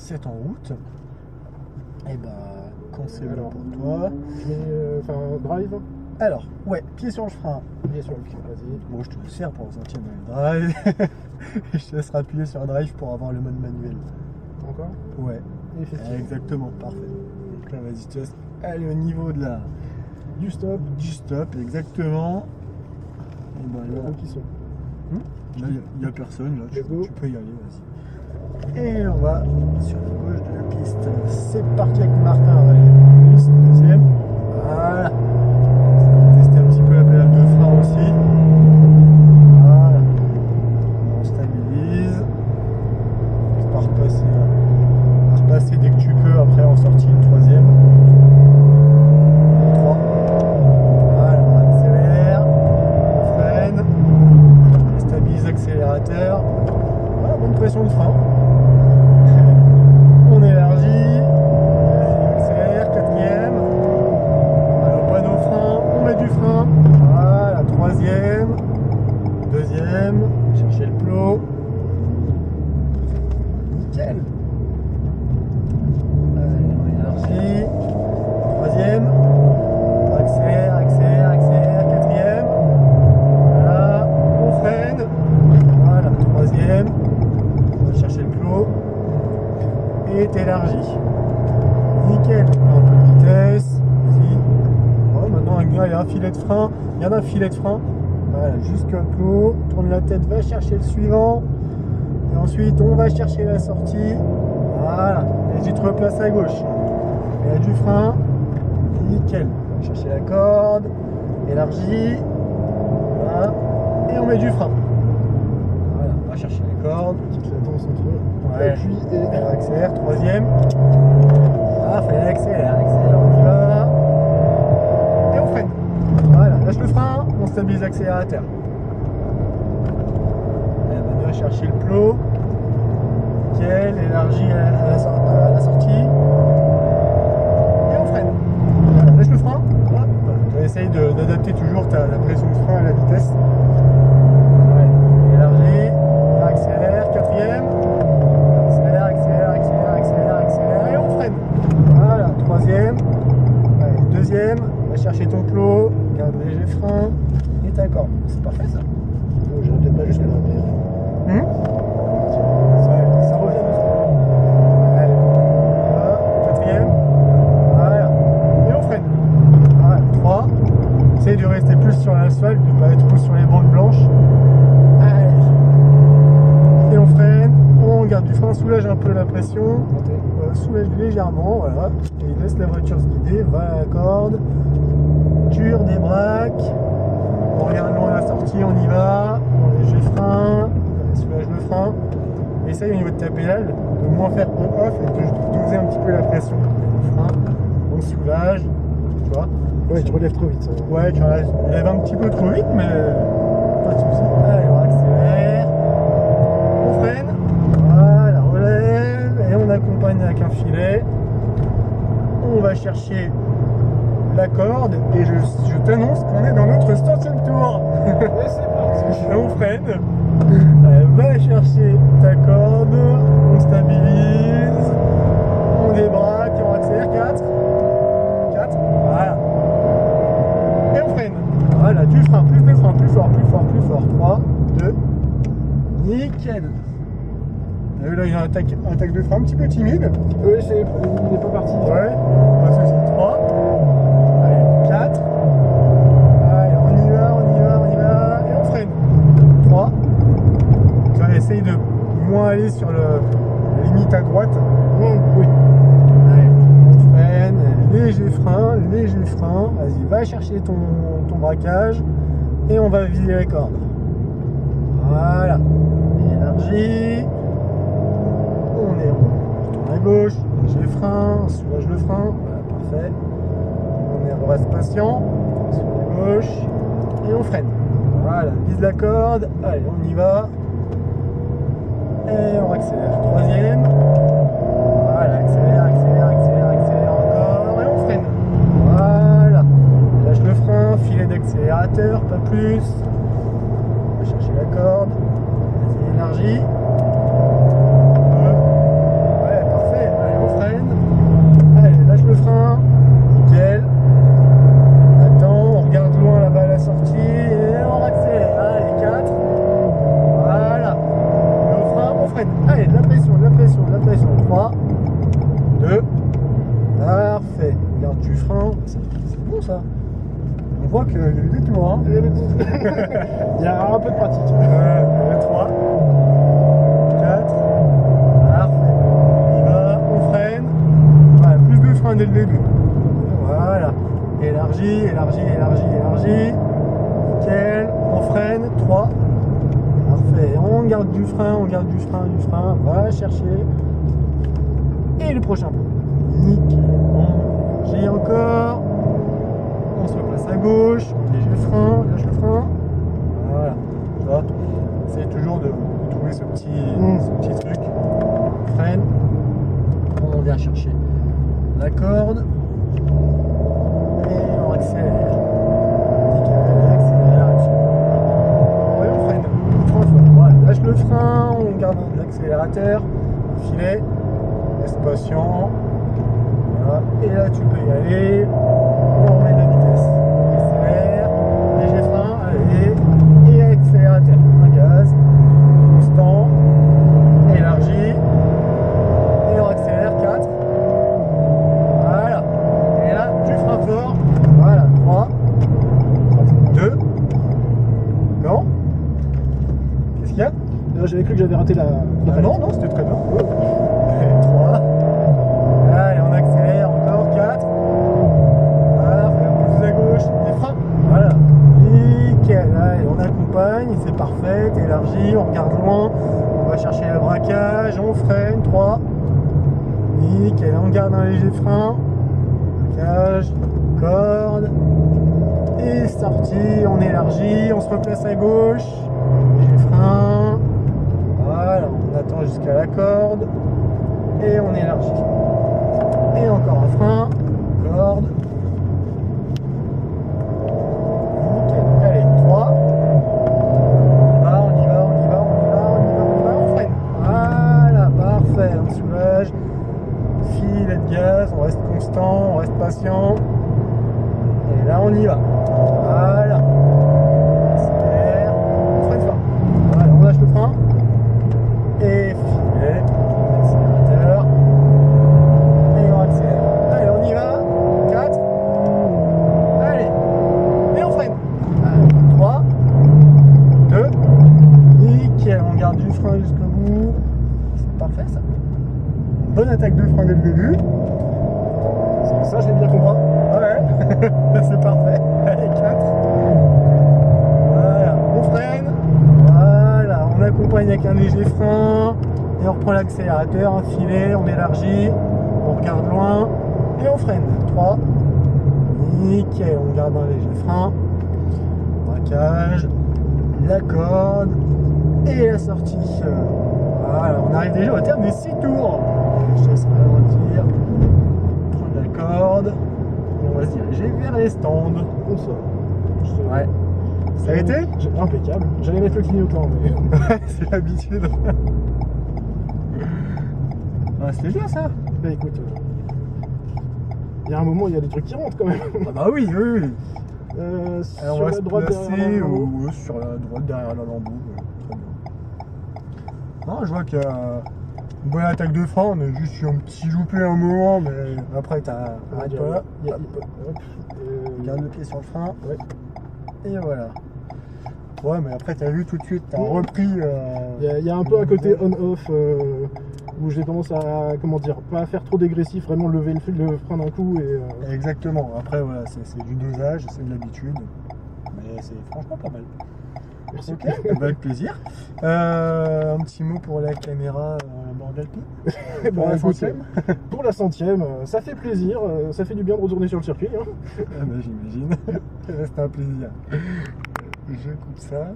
c'est en route. Et bah, quand c'est bon pour toi. Je mets drive. Alors, ouais, pied sur le frein. Pied sur le pied, vas-y. Bon, je te le sers pour le sentir dans le drive. Je te laisserai appuyer sur drive pour avoir le mode manuel. Encore. Ouais, Effectivement. exactement, parfait. Donc là, vas-y, je te laisse aller au niveau de la... Du stop. Du stop, exactement. Et bah là, Qui sont. là, il n'y a personne, là, tu Let's go. peux y aller, vas-y. Et on va sur la gauche de la piste. C'est parti avec Martin, on va aller plus deuxième. Voilà. On va tester un petit peu la pédale de frein aussi. Voilà. On stabilise. On va repasser dès que tu peux, après en sortie une troisième. 3. Voilà, on accélère. On freine. On stabilise l'accélérateur. Voilà, bonne pression de frein. On élargit. On accélère, quatrième. Alors, au panneau frein, on met du frein. Voilà, troisième. Deuxième. Chercher le plot. Nickel. Allez, on élargit. Troisième. On accélère, accélère, accélère. Quatrième. Voilà, on freine. Voilà, troisième. On va chercher le plot. Et t'élargis. Nickel. Un peu de vitesse. Vas-y. Bon, maintenant, il y a un filet de frein. Il y en a un filet de frein. Voilà, jusqu'au plot. Tourne la tête, va chercher le suivant. Et ensuite, on va chercher la sortie. Voilà. Et tu te replaces à gauche. Il y a du frein. Nickel. On va chercher la corde. Élargie. Voilà. Et on met du frein. Voilà. On va chercher la corde. Petite latence entre Ouais. appui et. On accélère. Troisième. Ah, fallait accélérer. Accélère, on y va. Et on freine. Voilà. Lâche le frein. On stabilise l'accélérateur. On va chercher le plot. Nickel, élargie à la sortie. Et on freine. Voilà, lâche le frein. Hop. Tu essayes d'adapter toujours la pression de frein à la vitesse. Ouais. Élargie. Accélère. Quatrième. Accélère, accélère, accélère, accélère, accélère. Et on freine. Voilà. Troisième. Allez, deuxième. Va chercher ton plot. Garde léger frein. Et t'accordes. C'est parfait ça. Bon, j'irai peut-être pas jusque là, mais. Ça revient doucement. Allez. Voilà. Quatrième. Voilà. Et on freine. Voilà. 3. Essaye de rester plus sur l'asphalte, de ne pas être trop sur les bandes blanches. Allez. Et on freine. On garde du frein, soulage un peu la pression. Soulage légèrement. Voilà. Et laisse la voiture se guider. Va à la corde. Tire, débraque. On regarde loin la sortie, on y va. On léger frein. Soulage le frein. Essaye au niveau de ta pédale de moins faire on-off et de doser un petit peu la pression. Le frein, on soulage, tu vois. Ouais, tu relèves trop vite. Ça. Ouais, tu lèves un petit peu trop vite, mais pas de soucis. Allez, on accélère. On freine. Voilà, relève. Et on accompagne avec un filet. On va chercher la corde. Et je t'annonce qu'on est dans notre 100e tour. Et c'est parti. Et on freine. Va chercher ta corde, on stabilise, on débraque et on accélère. 4, voilà. Et on freine. Voilà, du frein, plus de frein, plus fort, plus fort, plus fort. 3, 2, nickel. T'as vu là, il y a un attaque de frein un petit peu timide. Oui, il n'est pas parti. Ouais, pas de soucis. 3, allez, 4. Allez, on y va, et on freine. 3. Essaye de moins aller sur la limite à droite. Oui. Allez, on freine, léger frein. Vas-y, va chercher ton braquage et on va viser les cordes. Voilà. Élargie. On est rond. On tourne à gauche. Léger frein. On soulage le frein. Voilà, parfait. On reste patient. Sur la gauche. Et on freine. Voilà, vise la corde. Allez, on y va. Et on accélère. Troisième. Voilà, accélère encore. Et on freine. Voilà. Lâche le frein, filet d'accélérateur, pas plus. On va chercher la corde. Vas-y, énergie. Ouais, parfait. pression, de la pression, de la pression. 3, 2, parfait. Garde du frein, c'est bon ça. On voit qu'il y a du tour, hein. Il y a un peu de pratique. 3, 4, parfait. On y va, on freine. Voilà, plus de frein dès le début. Voilà. Élargie, élargie, élargie, élargie. Nickel. On freine. 3. Parfait. On garde du frein, on garde du frein, du frein. Va chercher. Et le prochain point. Nickel. On élargit encore. On se replace à gauche. Léger frein, lâche le frein. Voilà. Tu vois, c'est toujours de trouver ce petit truc. Freine. On vient chercher la corde. Et on accélère. Nickel, accélère, accélère. Ouais, on freine. 3 fois. Voilà, lâche le frein, on garde l'accélérateur. Filet. Reste patient. Voilà. Et là, tu peux y aller. On remet de la vitesse. Accélère. Léger frein. Allez. Et accélérateur. Un gaz. Constant. Élargi. Et on accélère. 4. Voilà. Et là, du frein fort. Voilà. 3. 2. Non. Qu'est-ce qu'il y a? J'avais cru que j'avais raté la Ah palette. non, non, c'était très bien. 3. Allez, on accélère encore. 4. Voilà, plus à gauche. Les freins. Voilà. Nickel. Allez, on accompagne. C'est parfait. Élargi. On regarde loin. On va chercher le braquage. On freine. 3. Nickel. On garde un léger frein. Braquage. Corde. Et sortie. On élargit. On se replace à gauche. Léger frein. Voilà, on attend jusqu'à la corde et on élargit. Et encore un frein, corde. Nickel. Allez, 3. On y va, on y va, on y va, on y va, on y va, on y va, on freine. Voilà, parfait, on soulage. Filet de gaz, on reste constant, on reste patient. Et là, on y va. Voilà. Accélère. On freine fort. Voilà, on lâche le frein. Et filet, accélérateur, et on accélère. Allez, on y va. 4. Allez, et on freine. 3, 2, nickel. On garde du frein jusqu'au bout. C'est parfait ça. Bonne attaque de frein dès le début. Ça, je l'ai bien compris. Ouais, c'est parfait. Allez, 4. Voilà, on freine. Voilà, on accompagne avec un léger frein. Et on reprend l'accélérateur, un filet, on élargit. On regarde loin. Et on freine. 3. Nickel, on garde un léger frein. Braquage. La corde. Et la sortie. Voilà, on arrive déjà au terme des 6 tours. Je laisse ralentir. Prendre la corde. On va se diriger vers les stands. Comme ça. Ouais. Ça a été? Impeccable. J'allais mettre le clignotant, mais. Ouais, c'est l'habitude. Ah, c'était bien ça. Bah écoute, il y a un moment, il y a des trucs qui rentrent quand même. Ah bah oui, oui, oui. Alors, Sur on va la se droite derrière placer l'avant. ou sur la droite derrière la lambeau. Très bien. Non, je vois qu'il y a une bonne attaque de frein. On a juste eu un petit loupé un moment, mais après t'as arrête pas là. Il y a- hop, Garde le pied sur le frein. ouais. Et voilà. Ouais, mais après t'as vu tout de suite, t'as repris. Il y a un peu un côté on-off où j'ai tendance à, comment dire, pas faire trop dégressif, vraiment lever le frein d'un coup et. Exactement. Après, voilà, c'est du dosage, c'est de l'habitude. Mais c'est franchement pas mal. Merci. Ok, bah, avec plaisir. Un petit mot pour la caméra Morgalpi. Bah, Pour la écoute, 100e. pour la 100e, ça fait plaisir, ça fait du bien de retourner sur le circuit. Hein. Ah bah, j'imagine. C'était un plaisir. Je coupe ça.